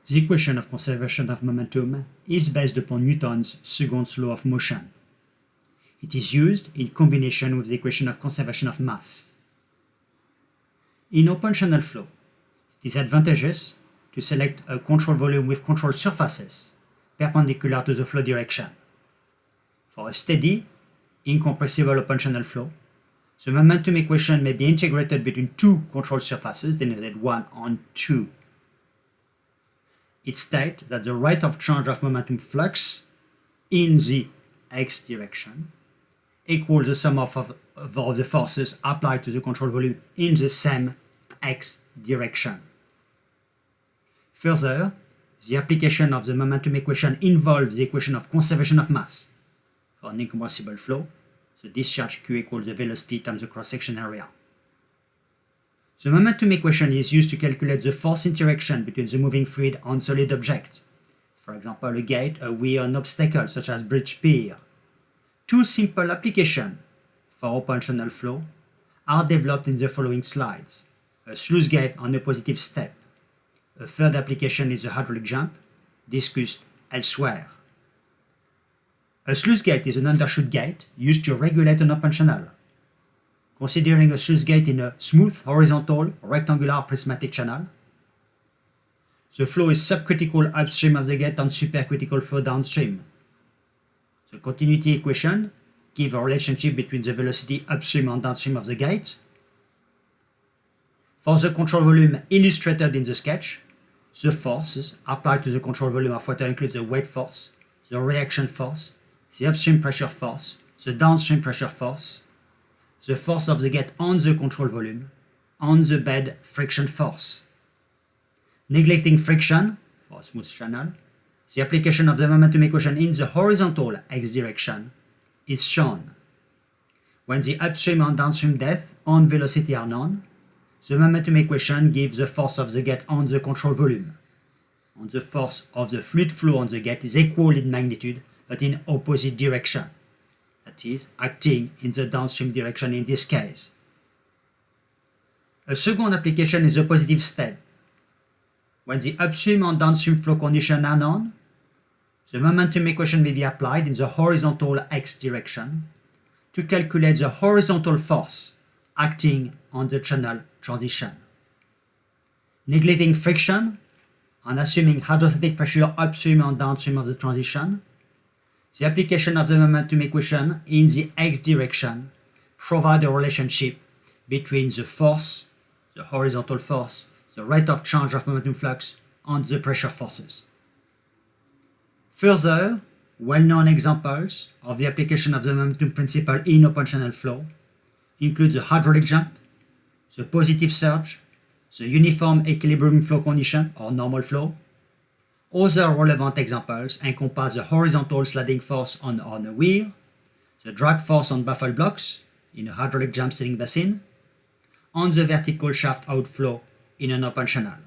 The equation of conservation of momentum is based upon Newton's second law of motion. It is used in combination with the equation of conservation of mass. In open channel flow, it is advantageous to select a control volume with control surfaces perpendicular to the flow direction. For a steady, incompressible open channel flow, the momentum equation may be integrated between two control surfaces denoted 1 and 2. It states that the rate of change of momentum flux in the x direction equals the sum of the forces applied to the control volume in the same x direction. Further, the application of the momentum equation involves the equation of conservation of mass. For an incompressible flow, the discharge Q equals the velocity times the cross-section area. The momentum equation is used to calculate the force interaction between the moving fluid and solid object. For example, a gate, a weir, an obstacle such as bridge pier. Two simple applications for open channel flow are developed in the following slides. A sluice gate on a positive step. A third application is a hydraulic jump, discussed elsewhere. A sluice gate is an undershoot gate used to regulate an open channel. Considering a sluice gate in a smooth, horizontal, rectangular prismatic channel, the flow is subcritical upstream of the gate and supercritical flow downstream. The continuity equation gives a relationship between the velocity upstream and downstream of the gate. For the control volume illustrated in the sketch, the forces applied to the control volume of water include the weight force, the reaction force, the upstream pressure force, the downstream pressure force, the force of the gate on the control volume, and the bed friction force. Neglecting friction, for a smooth channel, the application of the momentum equation in the horizontal x direction is shown. When the upstream and downstream depth and velocity are known, the momentum equation gives the force of the gate on the control volume, and the force of the fluid flow on the gate is equal in magnitude but in opposite direction, that is, acting in the downstream direction in this case. A second application is the positive step. When the upstream and downstream flow conditions are known, the momentum equation may be applied in the horizontal x direction to calculate the horizontal force acting on the channel transition. Neglecting friction and assuming hydrostatic pressure upstream and downstream of the transition, the application of the momentum equation in the x direction provides a relationship between the force, the horizontal force, the rate of change of momentum flux, and the pressure forces. Further, well-known examples of the application of the momentum principle in open channel flow include the hydraulic jump, the positive surge, the uniform equilibrium flow condition or normal flow. Other relevant examples encompass the horizontal sliding force on a weir, the drag force on baffle blocks in a hydraulic jump sealing basin, and the vertical shaft outflow in an open channel.